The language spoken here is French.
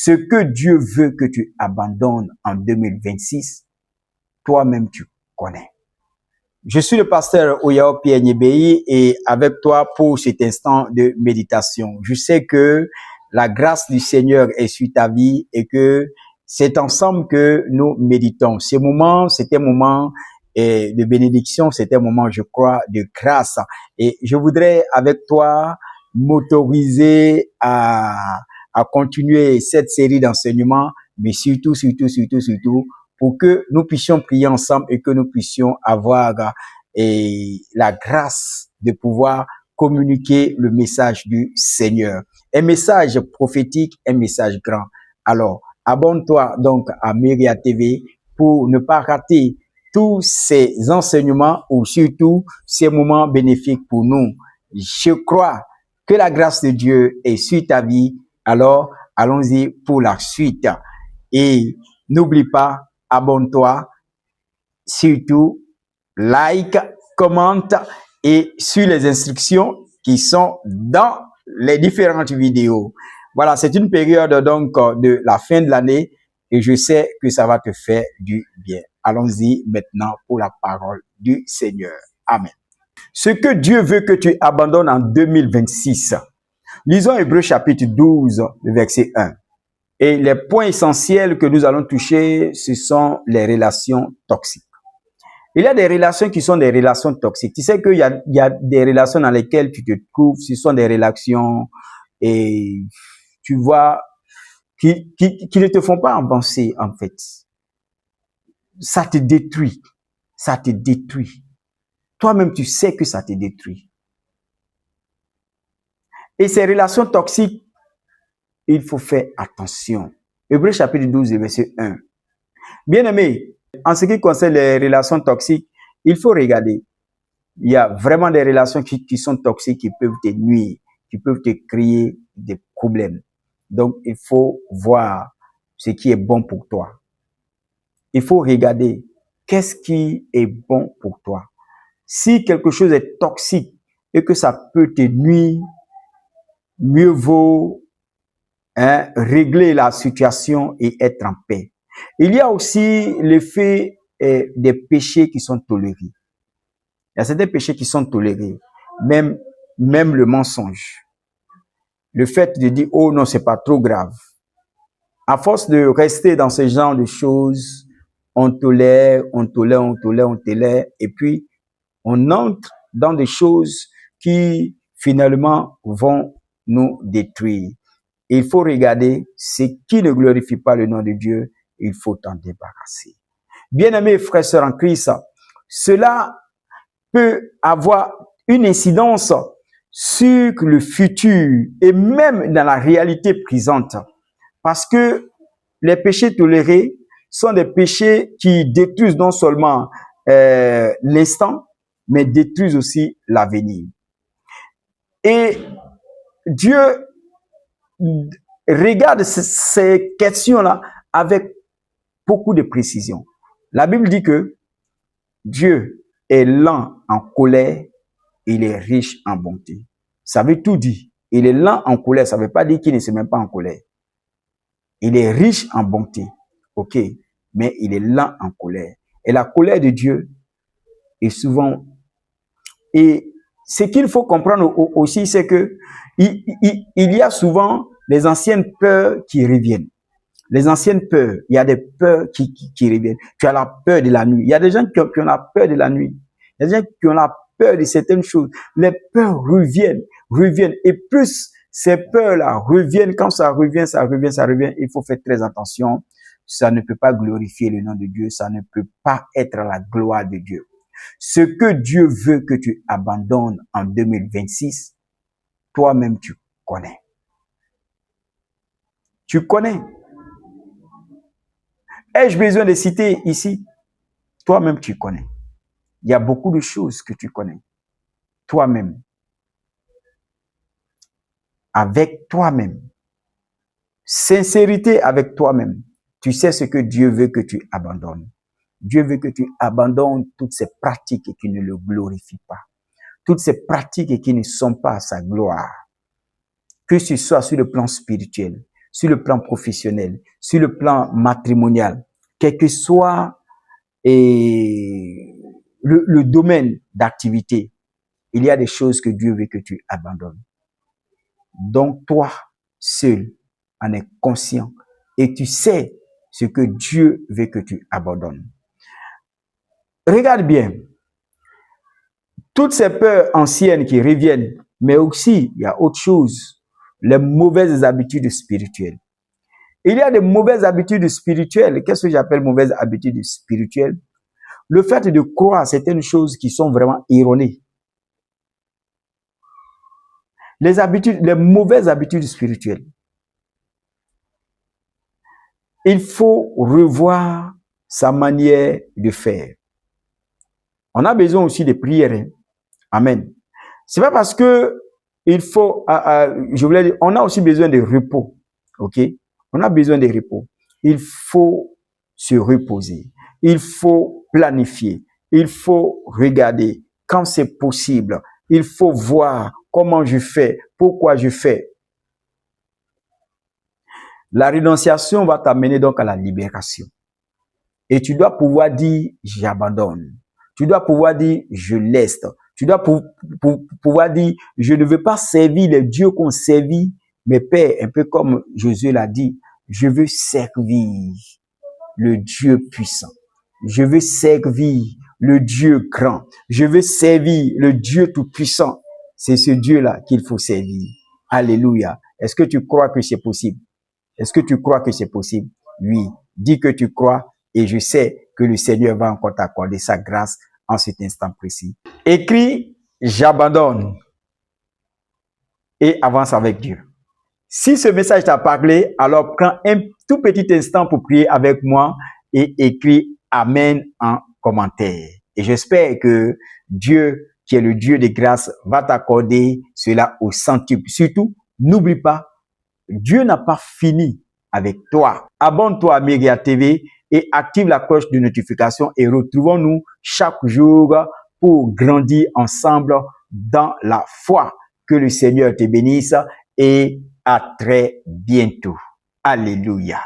ce que Dieu veut que tu abandonnes en 2026, toi-même tu connais. Je suis le pasteur Oyao Pierre Nyebei et avec toi pour cet instant de méditation. Je sais que la grâce du Seigneur est sur ta vie et que c'est ensemble que nous méditons. Ces moments, c'était un moment de bénédiction, c'était un moment, je crois, de grâce. Et je voudrais avec toi m'autoriser à continuer cette série d'enseignements, mais surtout, pour que nous puissions prier ensemble et que nous puissions avoir la grâce de pouvoir communiquer le message du Seigneur. Un message prophétique, un message grand. Alors, abonne-toi donc à Myria TV pour ne pas rater tous ces enseignements ou surtout ces moments bénéfiques pour nous. Je crois que la grâce de Dieu est sur ta vie. Alors, allons-y pour la suite. Et n'oublie pas, abonne-toi, surtout, like, commente et suis les instructions qui sont dans les différentes vidéos. Voilà, c'est une période donc de la fin de l'année et je sais que ça va te faire du bien. Allons-y maintenant pour la parole du Seigneur. Amen. Ce que Dieu veut que tu abandonnes en 2026. Lisons Hébreux chapitre 12, verset 1. Et les points essentiels que nous allons toucher, ce sont les relations toxiques. Il y a des relations qui sont des relations toxiques. Tu sais qu'il y a des relations dans lesquelles tu te trouves, ce sont des relations, et tu vois, qui ne te font pas avancer, en fait. Ça te détruit. Ça te détruit. Toi-même, tu sais que ça te détruit. Et ces relations toxiques, il faut faire attention. Hébreux chapitre 12, verset 1. Bien-aimé, en ce qui concerne les relations toxiques, il faut regarder. Il y a vraiment des relations qui sont toxiques, qui peuvent te nuire, qui peuvent te créer des problèmes. Donc, il faut voir ce qui est bon pour toi. Il faut regarder qu'est-ce qui est bon pour toi. Si quelque chose est toxique et que ça peut te nuire, mieux vaut régler la situation et être en paix. Il y a aussi l'effet des péchés qui sont tolérés. Il y a certains péchés qui sont tolérés, même le mensonge. Le fait de dire, oh non, c'est pas trop grave. À force de rester dans ce genre de choses, on tolère, et puis on entre dans des choses qui finalement vont nous détruire. Il faut regarder ce qui ne glorifie pas le nom de Dieu. Il faut t'en débarrasser. Bien-aimés frères et sœurs en Christ, cela peut avoir une incidence sur le futur et même dans la réalité présente. Parce que les péchés tolérés sont des péchés qui détruisent non seulement l'instant, mais détruisent aussi l'avenir. Et Dieu regarde ces questions-là avec beaucoup de précision. La Bible dit que Dieu est lent en colère, il est riche en bonté. Ça veut tout dire. Il est lent en colère, ça ne veut pas dire qu'il ne se met pas en colère. Il est riche en bonté, ok, mais il est lent en colère. Et la colère de Dieu est souvent... Et ce qu'il faut comprendre aussi, c'est que il y a souvent les anciennes peurs qui reviennent. Les anciennes peurs, il y a des peurs qui reviennent. Tu as la peur de la nuit. Il y a des gens qui ont la peur de la nuit. Il y a des gens qui ont la peur de certaines choses. Les peurs reviennent. Et plus ces peurs-là reviennent, quand ça revient, il faut faire très attention. Ça ne peut pas glorifier le nom de Dieu. Ça ne peut pas être la gloire de Dieu. Ce que Dieu veut que tu abandonnes en 2026, toi-même tu connais. Tu connais. Ai-je besoin de citer ici? Toi-même tu connais. Il y a beaucoup de choses que tu connais. Toi-même. Avec toi-même. Sincérité avec toi-même. Tu sais ce que Dieu veut que tu abandonnes. Dieu veut que tu abandonnes toutes ces pratiques qui ne le glorifient pas. Toutes ces pratiques qui ne sont pas à sa gloire. Que ce soit sur le plan spirituel, sur le plan professionnel, sur le plan matrimonial, quel que soit le domaine d'activité, il y a des choses que Dieu veut que tu abandonnes. Donc toi, seul, en es conscient et tu sais ce que Dieu veut que tu abandonnes. Regarde bien, toutes ces peurs anciennes qui reviennent, mais aussi, il y a autre chose, les mauvaises habitudes spirituelles. Il y a des mauvaises habitudes spirituelles. Qu'est-ce que j'appelle mauvaises habitudes spirituelles? Le fait de croire certaines choses qui sont vraiment erronées. Les mauvaises habitudes spirituelles. Il faut revoir sa manière de faire. On a besoin aussi de prières. Hein? Amen. C'est pas parce que il faut, je voulais dire, on a aussi besoin de repos. Ok? On a besoin de repos. Il faut se reposer. Il faut planifier. Il faut regarder quand c'est possible. Il faut voir comment je fais, pourquoi je fais. La renonciation va t'amener donc à la libération. Et tu dois pouvoir dire, j'abandonne. Tu dois pouvoir dire, je laisse. Tu dois pouvoir dire, je ne veux pas servir les dieux qu'on servit, mes pères, un peu comme Josué l'a dit, je veux servir le Dieu puissant. Je veux servir le Dieu grand. Je veux servir le Dieu tout-puissant. C'est ce Dieu-là qu'il faut servir. Alléluia. Est-ce que tu crois que c'est possible? Est-ce que tu crois que c'est possible? Oui. Dis que tu crois et je sais que le Seigneur va encore t'accorder sa grâce en cet instant précis. Écris, j'abandonne et avance avec Dieu. Si ce message t'a parlé, alors prends un tout petit instant pour prier avec moi et écris Amen en commentaire. Et j'espère que Dieu, qui est le Dieu de grâce, va t'accorder cela au centuple. Surtout, n'oublie pas, Dieu n'a pas fini avec toi. Abonne-toi à Myria TV et active la cloche de notification et retrouvons-nous chaque jour pour grandir ensemble dans la foi. Que le Seigneur te bénisse et à très bientôt. Alléluia.